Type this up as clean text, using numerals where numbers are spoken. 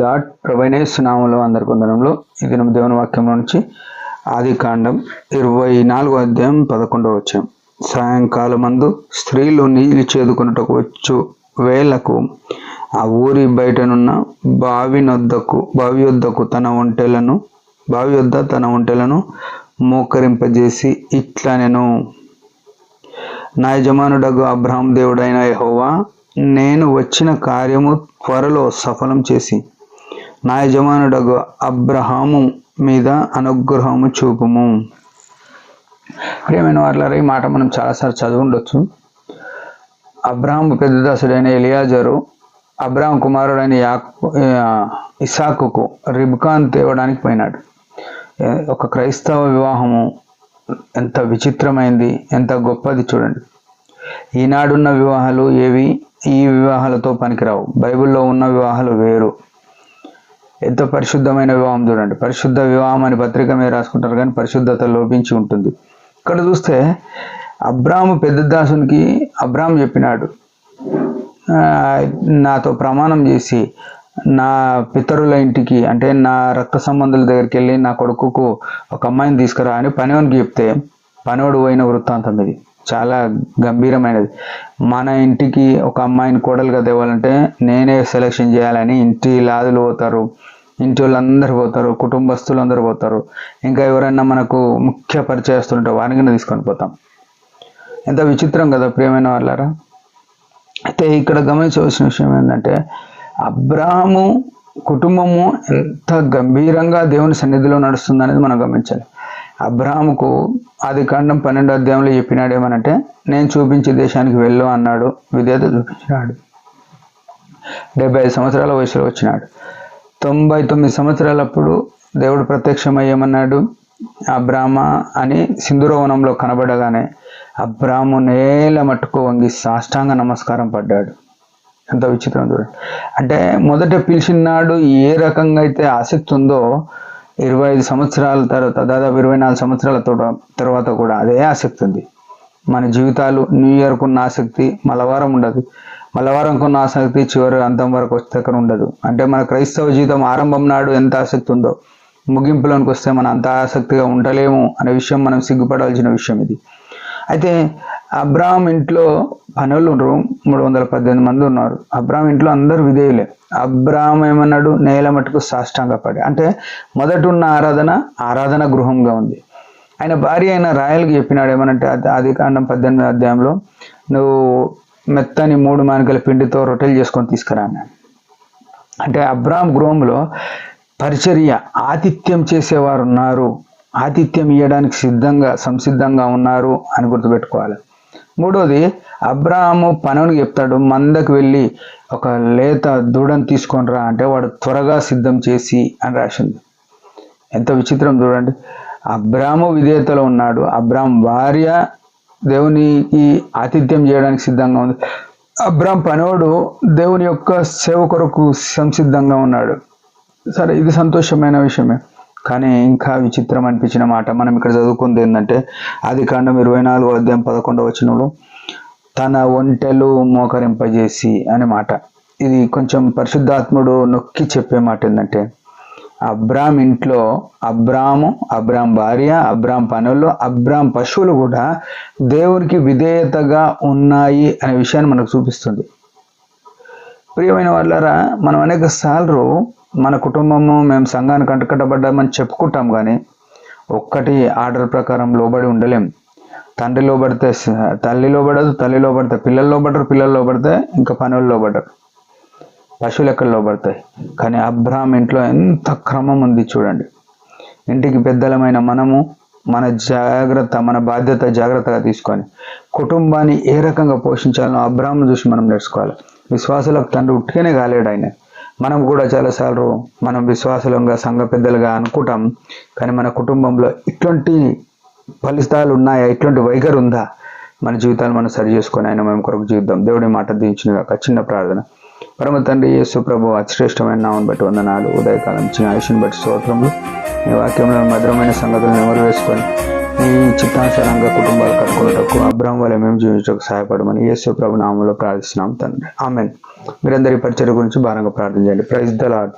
God. ప్రభువైన యేసు నామములో అందరి వందనములు. ఈ దినం దేవుని వాక్యం నుంచి ఆదికాండం 24వ అధ్యాయం 11వ వచనం. సాయంకాలమందు స్త్రీలు నీళ్లు చేదుకొనుటకు వచ్చు వేళకు ఆ ఊరి బయటనున్న బావి యొద్దకు తన ఒంటెలను మోకరింపజేసి ఇట్లనెను, నా యజమానుడగు అబ్రహాము దేవుడైన యెహోవా, నేను వచ్చిన కార్యము త్వరలో సఫలం చేసి నా యజమానుడగు అబ్రహాము మీద అనుగ్రహము చూపుము. ప్రియమైన వారులారా, ఈ మాట మనం చాలాసార్లు చదువుండొచ్చు. అబ్రహాము పెద్ద దాసుడైన ఎలియాజరు అబ్రహాం కుమారుడైన ఇసాకుకు రిబ్కాను తేవడానికి పోయినాడు. ఒక క్రైస్తవ వివాహము ఎంత విచిత్రమైంది, ఎంత గొప్పది చూడండి. ఈనాడున్న వివాహాలు ఏవి ఈ వివాహాలతో పనికిరావు. బైబిల్లో ఉన్న వివాహాలు వేరు. ఎంత పరిశుద్ధమైన వివాహం చూడండి. పరిశుద్ధ వివాహం అని పత్రిక మీద రాసుకుంటారు, కానీ పరిశుద్ధత లోపించి ఉంటుంది. ఇక్కడ చూస్తే అబ్రాము పెద్ద దాసునికి అబ్రాము చెప్పినాడు, నాతో ప్రమాణం చేసి నా పితరుల ఇంటికి, అంటే నా రక్త సంబంధుల దగ్గరికి వెళ్ళి నా కొడుకుకు ఒక అమ్మాయిని తీసుకురా అని పనివానికి చెప్తే పనివాడు పోయిన వృత్తాంతం ఇది. చాలా గంభీరమైనది. మన ఇంటికి ఒక అమ్మాయిని కోడలుగా తేవాలంటే నేనే సెలెక్షన్ చేయాలని ఇంటి లాదులు పోతారు, ఇంటి వాళ్ళందరూ పోతారు, కుటుంబస్తులు అందరూ పోతారు. ఇంకా ఎవరైనా మనకు ముఖ్య పరిచయస్తుంటే వారిని తీసుకొని పోతాం. ఎంత విచిత్రం కదా ప్రియమైన వాళ్ళారా. అయితే ఇక్కడ గమనించవలసిన విషయం ఏంటంటే, అబ్రాహాము కుటుంబము ఎంత గంభీరంగా దేవుని సన్నిధిలో నడుస్తుంది అనేది మనం గమనించాలి. అబ్రాహాముకు ఆదికాండం 12వ అధ్యాయంలో చెప్పినాడు ఏమనంటే, నేను చూపించే దేశానికి వెళ్ళు అన్నాడు. విధేయత చూపించినాడు. 75 సంవత్సరాల వయసులో వచ్చినాడు. 99 సంవత్సరాలప్పుడు దేవుడు ప్రత్యక్షమయ్యేమన్నాడు, అబ్రామ అని సింధూరవనంలో కనబడగానే అబ్రాము నేల మట్టుకు వంగి సాష్టాంగ నమస్కారం పడ్డాడు. ఎంత విచిత్రం చూడండి. అంటే మొదట పిలిచినాడు ఏ రకంగా అయితే ఆసక్తి ఉందో 25 సంవత్సరాల తర్వాత, దాదాపు 24 సంవత్సరాల తర్వాత కూడా అదే ఆసక్తి ఉంది. మన జీవితాలు న్యూ ఇయర్కు ఉన్న ఆసక్తి మలవారం ఉండదు, మలవారంకు ఉన్న ఆసక్తి చివరి అంతం వరకు వచ్చే ఉండదు. అంటే మన క్రైస్తవ జీవితం ఆరంభం నాడు ఎంత ఆసక్తి ఉందో ముగింపులోనికి వస్తే మనం అంత ఆసక్తిగా ఉండలేము అనే విషయం మనం సిగ్గుపడాల్సిన విషయం ఇది. అయితే అబ్రాహాం ఇంట్లో పనులు 318 మంది ఉన్నారు. అబ్రాహాం ఇంట్లో అందరూ విధేయులే. అబ్రాహాం ఏమన్నాడు, నేల మట్టుకు సాష్టాంగపడి, అంటే మొదట ఉన్న ఆరాధన గృహంగా ఉంది. ఆయన భార్య అయిన రాయల్కి చెప్పినాడు ఏమనంటే, ఆదికాండం 18వ అధ్యాయంలో, నువ్వు మెత్తని 3 మానికల పిండితో రొట్టెలు చేసుకొని తీసుకురా అన్నాడు. అంటే అబ్రాహాం గృహంలో పరిచర్య, ఆతిథ్యం చేసేవారు ఉన్నారు, ఆతిథ్యం ఇవ్వడానికి సంసిద్ధంగా ఉన్నారు అని గుర్తుపెట్టుకోవాలి. మూడోది, అబ్రాహాము పనునికి చెప్తాడు, మందకు వెళ్ళి ఒక లేత దూడని తీసుకొని రా అంటే వాడు త్వరగా సిద్ధం చేసి అని రాసింది. ఎంత విచిత్రం చూడండి. అబ్రాహాము విధేయతలో ఉన్నాడు. అబ్రాహాం భార్య దేవునికి ఆతిథ్యం చేయడానికి సిద్ధంగా ఉంది. అబ్రాహాం పనివాడు దేవుని యొక్క సేవ కొరకు సంసిద్ధంగా ఉన్నాడు. సరే, ఇది సంతోషమైన విషయమే. కానీ ఇంకా విచిత్రం అనిపించిన మాట మనం ఇక్కడ చదువుకుంది ఏంటంటే, ఆదికాండం 24వ అధ్యాయం 11వ వచనంలో తన ఒంటెలు మోకరింపజేసి అనే మాట. ఇది కొంచెం పరిశుద్ధాత్ముడు నొక్కి చెప్పే మాట ఏంటంటే, అబ్రాహాం ఇంట్లో అబ్రాహాం భార్య, అబ్రాహాం పనుల్లో, అబ్రాహాం పశువులు కూడా దేవునికి విధేయతగా ఉన్నాయి అనే విషయాన్ని మనకు చూపిస్తుంది. ప్రియమైన వాళ్ళారా, మనం అనేక సార్లు మన కుటుంబము, మేము సంఘానికి అంటకట్టబడ్డామని చెప్పుకుంటాం, కానీ ఒక్కటి ఆర్డర్ ప్రకారం లోబడి ఉండలేం. తండ్రి లోబడితే తల్లి లోబడదు, తల్లి లోబడితే పిల్లలు లోబడరు, పిల్లలు లోబడితే ఇంకా పనులు లోబడరు, పశువులు ఎక్కడ లోబడతాయి. కానీ అబ్రాహాం ఇంట్లో ఎంత క్రమం ఉంది చూడండి. ఇంటికి పెద్దలమైన మనము మన బాధ్యత జాగ్రత్తగా తీసుకొని కుటుంబాన్ని ఏ రకంగా పోషించాలో అబ్రాహాంను చూసి మనం నేర్చుకోవాలి. విశ్వాసులకు తండ్రి ఉట్టిగానే కాలేడు ఆయన. మనం కూడా చాలాసార్లు మనం విశ్వాసంగా సంఘ పెద్దలుగా అనుకుంటాం, కానీ మన కుటుంబంలో ఇట్లాంటి ఫలితాలు ఉన్నాయా, ఇట్లాంటి వైఖరి ఉందా, మన జీవితాలు మనం సరి చేసుకొని ఆయన మేము కొరకు జీవిద్దాం. దేవుడి మాట దించిన ఒక చిన్న ప్రార్థన. పరమ తండ్రి యేసు ప్రభు అతిశ్రేష్టమైన నామం బట్టి వందనాలు. ఉదయకాలం ఇచ్చిన ఆయుష్ని బట్టి స్తోత్రములు. మీ వాక్యంలో మధురమైన సంగతులను ఎవరు వేసుకొని ఈ చిత్తానుసారంగా కుటుంబాలు కట్టుకున్నటకు అబ్రాహాం వల్ల మేము జీవించడానికి సహాయపడమని యేసు ప్రభు నామంలో ప్రార్థిస్తున్నాం తండ్రి. ఆమేన్. మీరందరి పరిచర్య గురించి భారంగా ప్రార్థన చేయండి. Praise the lord.